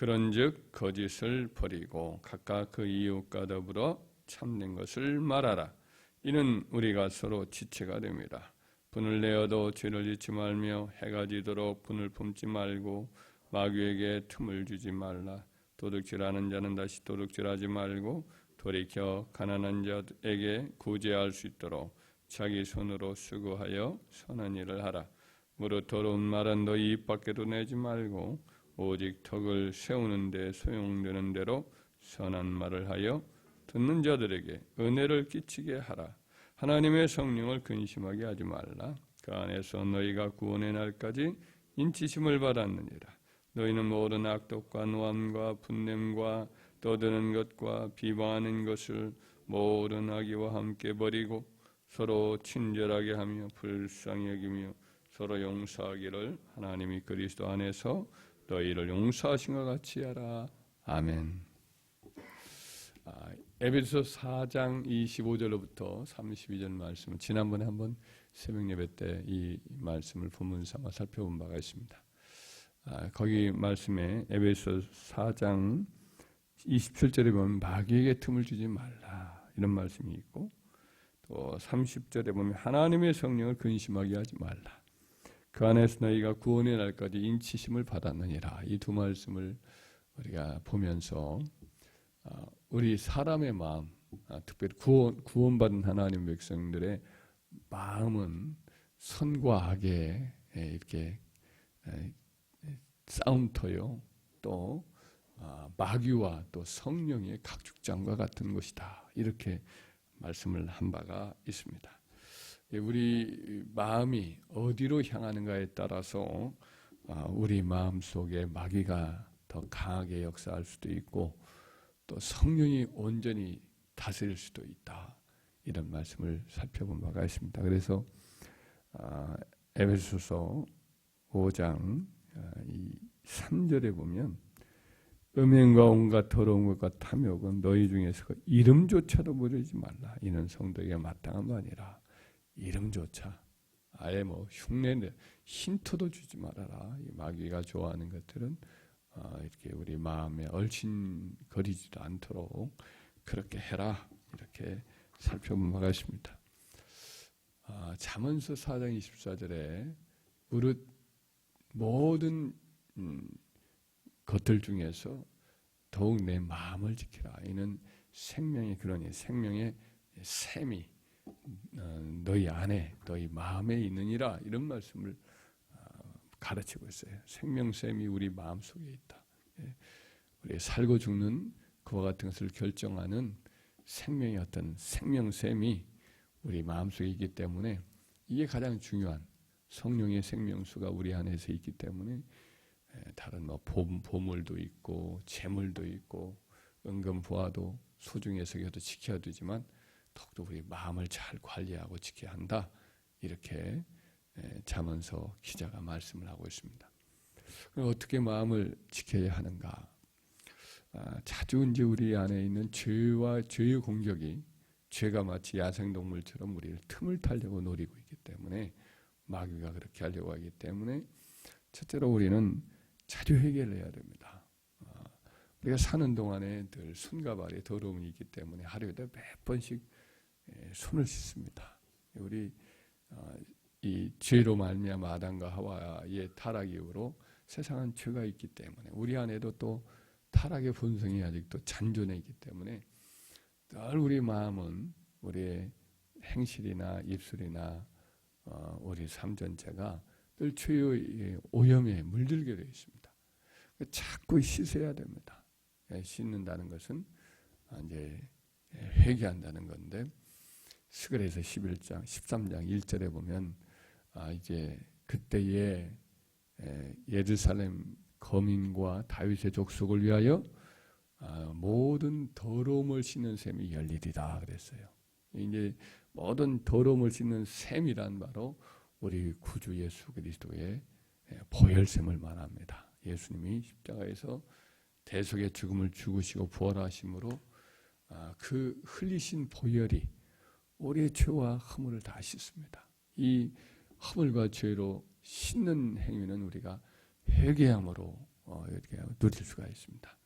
그런즉 거짓을 버리고 각각 그 이웃과 더불어 참된 것을 말하라. 이는 우리가 서로 지체가 됩니다. 분을 내어도 죄를 짓지 말며 해가 지도록 분을 품지 말고 마귀에게 틈을 주지 말라. 도둑질하는 자는 다시 도둑질하지 말고 돌이켜 가난한 자에게 구제할 수 있도록 자기 손으로 수고하여 선한 일을 하라. 무릇 더러운 말은 너희 입 밖에도 내지 말고 오직 덕을 세우는 데 소용되는 대로 선한 말을 하여 듣는 자들에게 은혜를 끼치게 하라. 하나님의 성령을 근심하게 하지 말라. 그 안에서 너희가 구원의 날까지 인치심을 받았느니라. 너희는 모든 악독과 노함과 분냄과 떠드는 것과 비방하는 것을 모든 악의와 함께 버리고 서로 친절하게 하며 불쌍히 여기며 서로 용서하기를 하나님이 그리스도 안에서 너희를 용서하신 것 같이 하라. 아멘. 에베소 4장 25절로부터 32절 말씀은 지난번에 한번 새벽 예배 때 이 말씀을 본문 삼아 살펴본 바가 있습니다. 거기 말씀에 에베소 4장 27절에 보면 마귀에게 틈을 주지 말라 이런 말씀이 있고 또 30절에 보면 하나님의 성령을 근심하게 하지 말라. 그 안에서 너희가 구원의 날까지 인치심을 받았느니라. 이 두 말씀을 우리가 보면서 우리 사람의 마음, 특별히 구원받은 하나님 백성들의 마음은 선과 악에 이렇게 싸움터요. 또 마귀와 또 성령의 각축장과 같은 것이다. 이렇게 말씀을 한 바가 있습니다. 우리 마음이 어디로 향하는가에 따라서 우리 마음 속에 마귀가 더 강하게 역사할 수도 있고 또 성령이 온전히 다스릴 수도 있다. 이런 말씀을 살펴본 바가 있습니다. 그래서 에베소서 5장 3절에 보면 음행과 온갖 더러운 것과 탐욕은 너희 중에서 이름조차도 부르지 말라. 이는 성도에게 마땅한 바 아니라 이름조차 아예 흉내내 힌트도 주지 말아라. 이 마귀가 좋아하는 것들은 이렇게 우리 마음에 얼씬거리지도 않도록 그렇게 해라. 이렇게 살펴본 바가 있습니다. 잠언서 4장 24절에 무릇 모든 것들 중에서 더욱 내 마음을 지키라. 이는 생명의 근원이 생명의 샘이 너희 안에 너희 마음에 있느니라. 이런 말씀을 가르치고 있어요. 생명샘이 우리 마음속에 있다. 우리 살고 죽는 그와 같은 것을 결정하는 생명의 어떤 생명샘이 우리 마음속에 있기 때문에 이게 가장 중요한 성령의 생명수가 우리 안에서 있기 때문에 다른 보물도 있고 재물도 있고 은금부화도 소중해서 이것도 지켜야 되지만 더욱더 우리 마음을 잘 관리하고 지켜야 한다. 이렇게 잠언서 기자가 말씀을 하고 있습니다. 어떻게 마음을 지켜야 하는가? 자주 이제 우리 안에 있는 죄와 죄의 공격이 죄가 마치 야생동물처럼 우리를 틈을 타려고 노리고 있기 때문에 마귀가 그렇게 하려고 하기 때문에 첫째로 우리는 자주 해결을 해야 됩니다. 우리가 사는 동안에 늘 손과 발에 더러움이 있기 때문에 하루에도 몇 번씩 손을 씻습니다. 우리 이 죄로 말미암아 아담과 하와의 타락 이후로 세상은 죄가 있기 때문에 우리 안에도 또 타락의 본성이 아직도 잔존해 있기 때문에 늘 우리 마음은 우리의 행실이나 입술이나 우리 삶 전체가 늘 죄의 오염에 물들게 되어 있습니다. 자꾸 씻어야 됩니다. 씻는다는 것은 이제 회개한다는 건데 스가랴서 11장 13장 1절에 보면 이제 그때에 예루살렘 거민과 다윗의 족속을 위하여 모든 더러움을 씻는 셈이 열리리다 그랬어요. 이제 모든 더러움을 씻는 셈이란 바로 우리 구주 예수 그리스도의 보혈샘을 말합니다. 예수님이 십자가에서 대속의 죽음을 죽으시고 부활하심으로 그 흘리신 보혈이 우리의 죄와 허물을 다 씻습니다. 이 허물과 죄로 씻는 행위는 우리가 회개함으로 이렇게 누릴 수가 있습니다.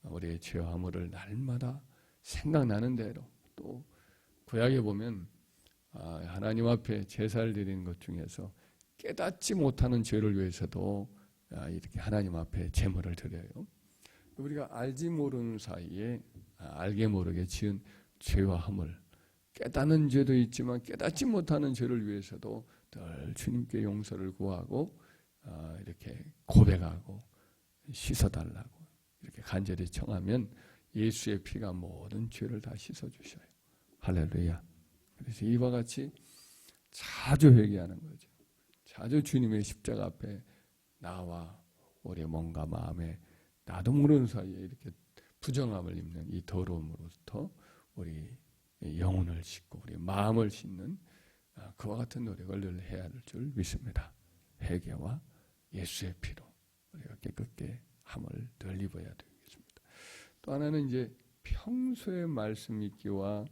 우리의 죄와 허물을 날마다 생각나는 대로, 또 구약에 보면 하나님 앞에 제사를 드리는 것 중에서 깨닫지 못하는 죄를 위해서도 이렇게 하나님 앞에 제물을 드려요. 우리가 알지 모르는 사이에 알게 모르게 지은 죄와 허물, 깨닫는 죄도 있지만 깨닫지 못하는 죄를 위해서도 늘 주님께 용서를 구하고 이렇게 고백하고 씻어달라고 이렇게 간절히 청하면 예수의 피가 모든 죄를 다 씻어주셔요. 할렐루야. 그래서 이와 같이 자주 회개하는 거죠. 자주 주님의 십자가 앞에 나와 우리의 몸과 마음에 나도 모르는 사이에 이렇게 부정함을 입는 이 더러움으로부터 우리 영혼을 씻고 우리 마음을 씻는 그와 같은 노력을 늘 해야 할 줄 믿습니다. 회개와 예수의 피로 우리가 깨끗게 함을 늘 입어야 되겠습니다. 또 하나는 이제 평소에 말씀 읽기와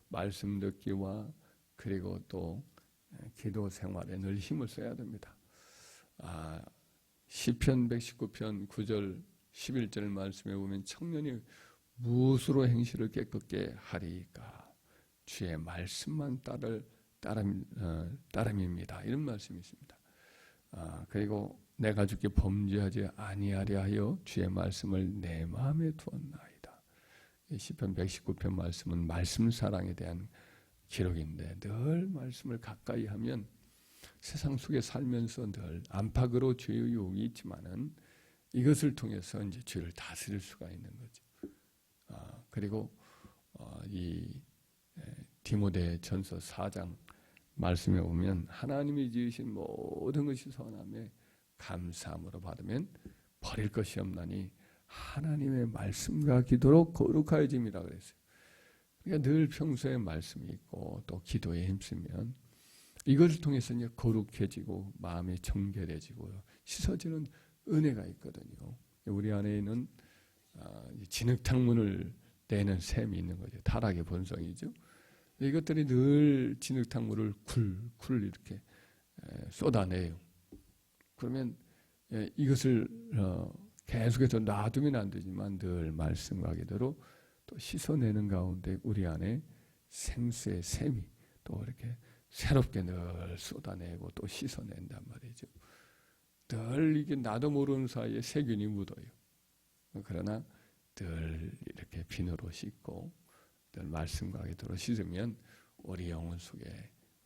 말씀 듣기와 그리고 또 기도 생활에 늘 힘을 써야 됩니다. 시편 119편 9절 11절 말씀에 보면 청년이 무엇으로 행실을 깨끗게 하리까 주의 말씀만 따름입니다. 이런 말씀이 있습니다. 그리고 내가 주께 범죄하지 아니하려 하여 주의 말씀을 내 마음에 두었나이다. 시편 119편 말씀은 말씀 사랑에 대한 기록인데 늘 말씀을 가까이 하면 세상 속에 살면서 늘 안팎으로 죄의 유혹이 있지만은 이것을 통해서 이제 죄를 다스릴 수가 있는 거죠. 그리고 이 디모데 전서 4장 말씀에 보면 하나님이 지으신 모든 것이 선함에 감사함으로 받으면 버릴 것이 없나니 하나님의 말씀과 기도로 거룩하여짐이라 그랬어요. 그러니까 늘 평소에 말씀이 있고 또 기도에 힘쓰면 이것을 통해서 이제 거룩해지고 마음이 정결해지고 씻어지는 은혜가 있거든요. 우리 안에는 진흙탕물을 내는 셈이 있는 거죠. 타락의 본성이죠. 이것들이 늘 진흙탕물을 쿨 이렇게 쏟아내요. 그러면 이것을 계속해서 놔두면 안 되지만 늘 말씀과 기도로 또 씻어내는 가운데 우리 안에 생수의 샘이 또 이렇게 새롭게 늘 쏟아내고 또 씻어낸단 말이죠. 늘 이게 나도 모르는 사이에 세균이 묻어요. 그러나 늘 이렇게 비누로 씻고 늘 말씀과 기도로 씻으면 우리 영혼 속에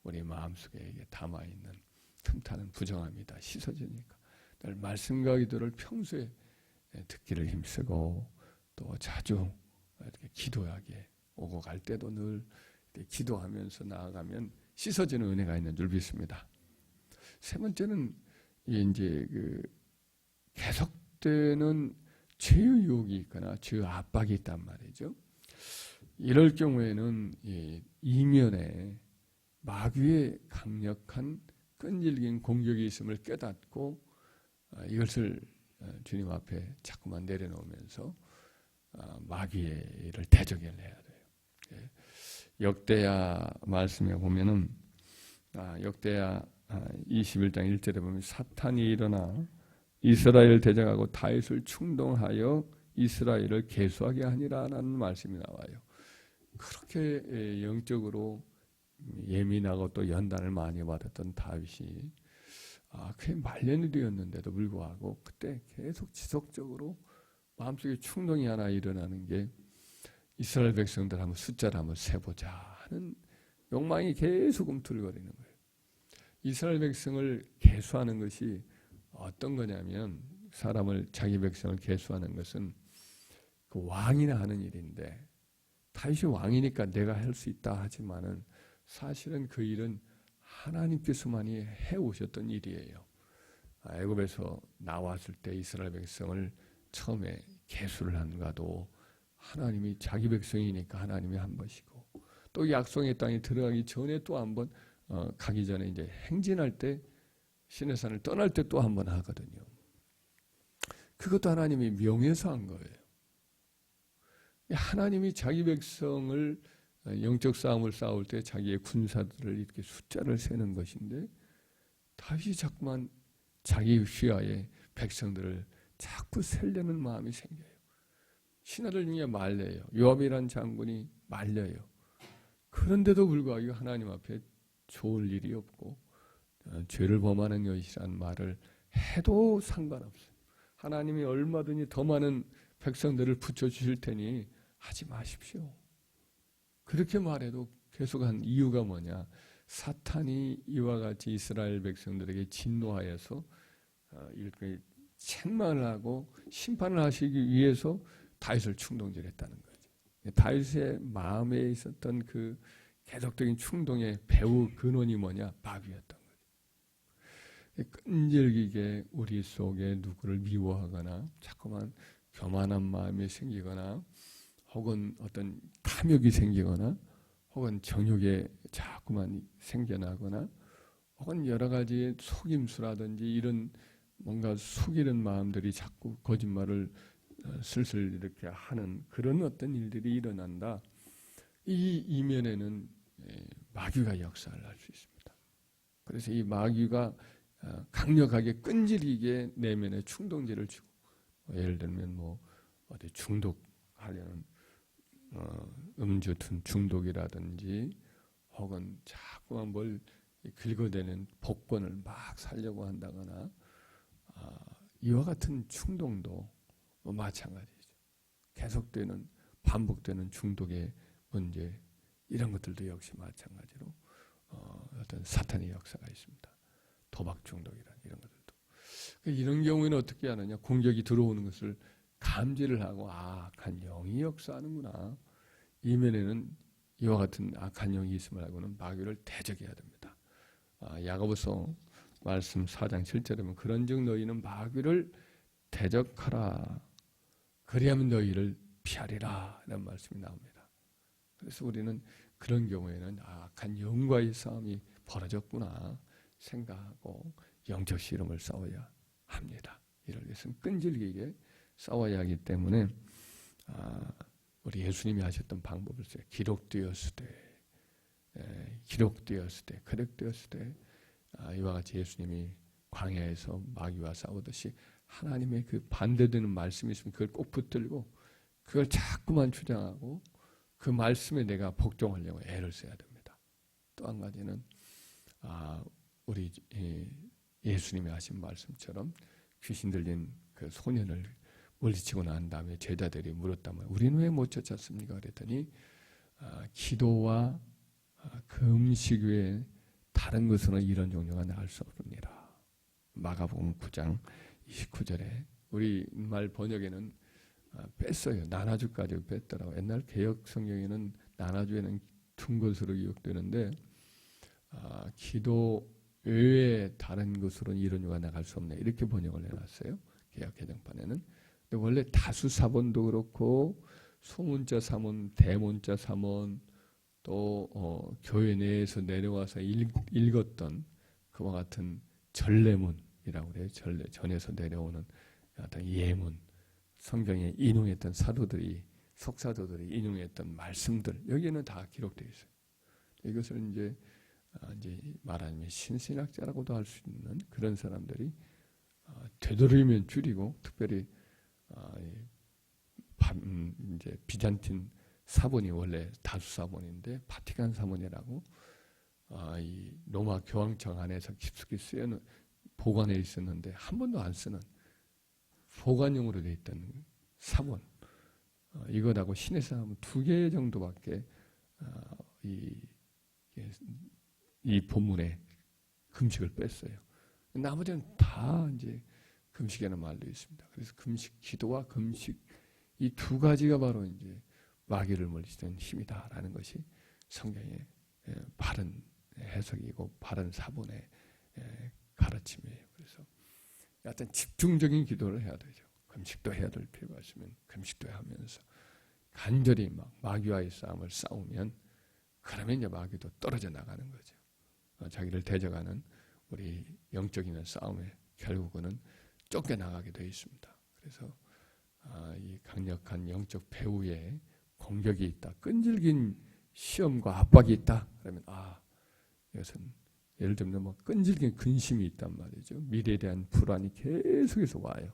우리 마음 속에 이게 담아있는 틈타는 부정함이 다 씻어지니까 늘 말씀과 기도를 평소에 듣기를 힘쓰고 또 자주 이렇게 기도하게 오고 갈 때도 늘 기도하면서 나아가면 씻어지는 은혜가 있는 줄 믿습니다. 세 번째는 이제 계속되는 죄의 유혹이 있거나 죄의 압박이 있단 말이죠. 이럴 경우에는 이면에 마귀의 강력한 끈질긴 공격이 있음을 깨닫고 이것을 주님 앞에 자꾸만 내려놓으면서 마귀의 일을 대적해야 돼요. 역대야 말씀에 보면은 역대야 21장 1절에 보면 사탄이 일어나 이스라엘 대적하고 다윗을 충동하여 이스라엘을 계수하게 하니라라는 말씀이 나와요. 그렇게 영적으로 예민하고 또 연단을 많이 받았던 다윗이 그게 말년이 되었는데도 불구하고 그때 계속 지속적으로 마음속에 충동이 하나 일어나는 게 이스라엘 백성들 한번 숫자를 한번 세보자 하는 욕망이 계속 움틀거리는 거예요. 이스라엘 백성을 계수하는 것이 어떤 거냐면 사람을 자기 백성을 계수하는 것은 그 왕이나 하는 일인데 다윗이 왕이니까 내가 할 수 있다 하지만은 사실은 그 일은 하나님께서만이 해오셨던 일이에요. 애굽에서 나왔을 때 이스라엘 백성을 처음에 계수를 한가도 하나님이 자기 백성이니까 하나님이 한 것이고 또 약속의 땅에 들어가기 전에 또 한 번 가기 전에 이제 행진할 때 시내산을 떠날 때 또 한 번 하거든요. 그것도 하나님이 명해서 한 거예요. 하나님이 자기 백성을 영적 싸움을 싸울 때 자기의 군사들을 이렇게 숫자를 세는 것인데 다윗이 자꾸만 자기 휘하에 백성들을 자꾸 살려는 마음이 생겨요. 신하들 중에 말려요. 요압이란 장군이 말려요. 그런데도 불구하고 하나님 앞에 좋을 일이 없고 죄를 범하는 것이란 말을 해도 상관없어요. 하나님이 얼마든지 더 많은 백성들을 붙여주실 테니 하지 마십시오. 그렇게 말해도 계속한 이유가 뭐냐? 사탄이 이와 같이 이스라엘 백성들에게 진노하여서 이렇게 책망을 하고 심판을 하시기 위해서 다윗을 충동질했다는 거죠. 다윗의 마음에 있었던 그 계속적인 충동의 배후 근원이 뭐냐? 마귀였던 거죠. 끈질기게 우리 속에 누구를 미워하거나 자꾸만 교만한 마음이 생기거나 혹은 어떤 탐욕이 생기거나 혹은 정욕에 자꾸만 생겨나거나 혹은 여러 가지 속임수라든지 이런 뭔가 속이는 마음들이 자꾸 거짓말을 슬슬 이렇게 하는 그런 어떤 일들이 일어난다. 이 이면에는 마귀가 역사를 할 수 있습니다. 그래서 이 마귀가 강력하게 끈질기게 내면에 충동질을 주고 예를 들면 뭐 어디 중독하려는 음주 중독이라든지 혹은 자꾸만 뭘 긁어대는 복권을 막 살려고 한다거나 이와 같은 충동도 마찬가지죠. 계속되는 반복되는 중독의 문제 이런 것들도 역시 마찬가지로 어떤 사탄의 역사가 있습니다. 도박 중독이란 이런 것들도. 이런 경우에는 어떻게 하느냐? 공격이 들어오는 것을 감지를 하고 악한 영이 역사하는구나. 이면에는 이와 같은 악한 영이 있음을 알고는 마귀를 대적해야 됩니다. 야고보서 말씀 4장 7절에 보면 그런즉 너희는 마귀를 대적하라. 그리하면 너희를 피하리라. 이런 말씀이 나옵니다. 그래서 우리는 그런 경우에는 악한 영과의 싸움이 벌어졌구나 생각하고 영적 씨름을 싸워야 합니다. 이를 위해서는 끈질기게 싸워야 하기 때문에 우리 예수님이 하셨던 방법을 써요. 기록되었을 때 거듭되었을 때 이와 같이 예수님이 광야에서 마귀와 싸우듯이 하나님의 그 반대되는 말씀이 있으면 그걸 꼭 붙들고 그걸 자꾸만 주장하고 그 말씀에 내가 복종하려고 애를 써야 됩니다. 또 한 가지는 우리 예수님이 하신 말씀처럼 귀신 들린 그 소년을 물리치고 난 다음에 제자들이 물었다면 우리는 왜 못 쫓았습니까? 그랬더니 기도와 금식 외에 다른 것으로는 이런 종류가 나을 수 없습니다. 마가복음 9장 29절에 우리 말 번역에는 뺐어요. 나나주까지 뺐더라고. 옛날 개역 성경에는 나나주에는 둔 것으로 기억되는데 기도 외에 다른 것으로는 이런 종류가 나갈 수 없네. 이렇게 번역을 해놨어요. 개역 개정판에는. 근데 원래 다수사본도 그렇고 소문자 사본, 대문자 사본 또 교회 내에서 내려와서 읽었던 그와 같은 전례문이라고 그래요. 전에서 내려오는 어떤 예문, 성경에 인용했던 사도들이 속사도들이 인용했던 말씀들 여기에는 다 기록되어 있어요. 이것을 이제 말하자면 신신학자라고도 할 수 있는 그런 사람들이 되도록이면 줄이고 특별히 이제 비잔틴 사본이 원래 다수 사본인데 바티칸 사본이라고 이 로마 교황청 안에서 깊숙이 쓰여는 보관해 있었는데 한 번도 안 쓰는 보관용으로 되어 있던 사본 이것하고 신의 사람은 2개 정도밖에 이 본문에 금식을 뺐어요. 나머지는 다 이제 금식에는 말려 있습니다. 그래서 금식, 기도와 금식 이 2가지가 바로 이제 마귀를 물리치는 힘이다라는 것이 성경의 바른 해석이고 바른 사본의 가르침이에요. 그래서 어떤 집중적인 기도를 해야 되죠. 금식도 해야 될 필요가 있으면 금식도 하면서 간절히 막 마귀와의 싸움을 싸우면 그러면 이제 마귀도 떨어져 나가는 거죠. 자기를 대적하는 우리 영적인 싸움에 결국은 쫓겨나가게 되어 있습니다. 그래서 이 강력한 영적 배후에 공격이 있다. 끈질긴 시험과 압박이 있다. 그러면 이것은 예를 들면 뭐 끈질긴 근심이 있단 말이죠. 미래에 대한 불안이 계속해서 와요.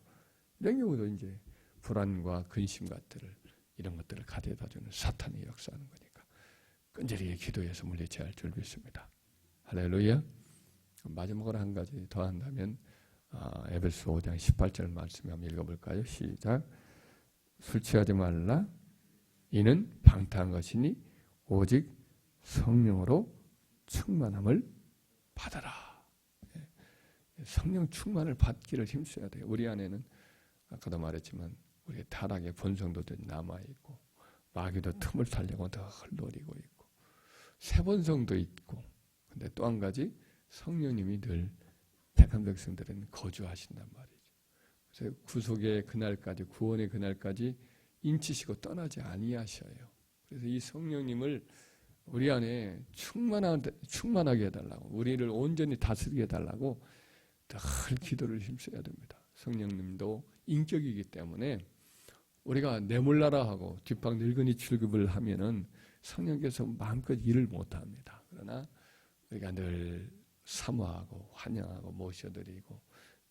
이런 경우도 이제 불안과 근심 같들을 이런 것들을 가져다주는 사탄이 역사하는 거니까 끈질기게 기도해서 물리쳐야 할 줄 믿습니다. 할렐루야. 마지막으로 한 가지 더 한다면 에베소 5장 18절 말씀 한번 읽어볼까요? 시작. 술 취하지 말라. 이는 방탕한 것이니 오직 성령으로 충만함을 받아라. 성령 충만을 받기를 힘써야 돼요. 우리 안에는 아까도 말했지만 우리의 타락의 본성도 남아있고 마귀도 틈을 타려고 늘 노리고 있고 세본성도 있고 근데 또 한 가지 성령님이 늘 택한 백성들은 거주하신단 말이죠. 그래서 구속의 그날까지 구원의 그날까지 인치시고 떠나지 아니하셔요. 그래서 이 성령님을 우리 안에 충만하게 해달라고 우리를 온전히 다스리게 해달라고 늘 기도를 힘써야 됩니다. 성령님도 인격이기 때문에 우리가 내몰라라 하고 뒷방 늙은이 출급을 하면은 성령께서 마음껏 일을 못합니다. 그러나 우리가 늘 사모하고 환영하고 모셔드리고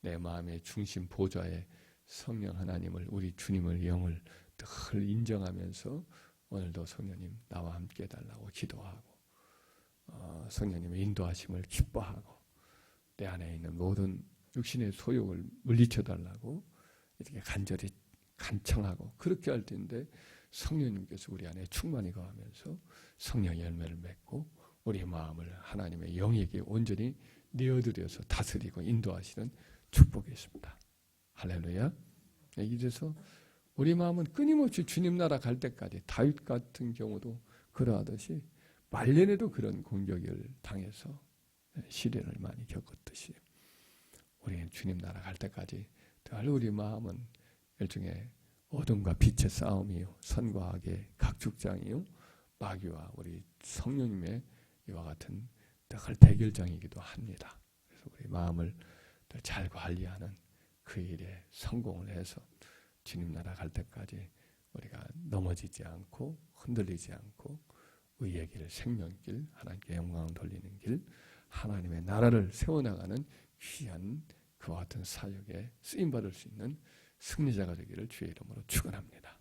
내 마음의 중심 보좌에 성령 하나님을 우리 주님을 영을 늘 인정하면서 오늘도 성령님 나와 함께 해달라고 기도하고 성령님의 인도하심을 기뻐하고 내 안에 있는 모든 육신의 소욕을 물리쳐달라고 이렇게 간절히 간청하고 그렇게 할 텐데 성령님께서 우리 안에 충만히 거하면서 성령의 열매를 맺고 우리 마음을 하나님의 영에게 온전히 내어드려서 다스리고 인도하시는 축복이 있습니다. 할렐루야. 이래서 우리 마음은 끊임없이 주님 나라 갈 때까지 다윗 같은 경우도 그러하듯이 말년에도 그런 공격을 당해서 시련을 많이 겪었듯이 우리는 주님 나라 갈 때까지 늘 우리 마음은 일종의 어둠과 빛의 싸움이요 선과 악의 각축장이요 마귀와 우리 성령님의 이와 같은 늘 대결장이기도 합니다. 그래서 우리 마음을 잘 관리하는 그 일에 성공을 해서 주님 나라 갈 때까지 우리가 넘어지지 않고 흔들리지 않고 의의 길, 생명길, 하나님께 영광을 돌리는 길, 하나님의 나라를 세워나가는 귀한 그와 같은 사역에 쓰임받을 수 있는 승리자가 되기를 주의 이름으로 축원합니다.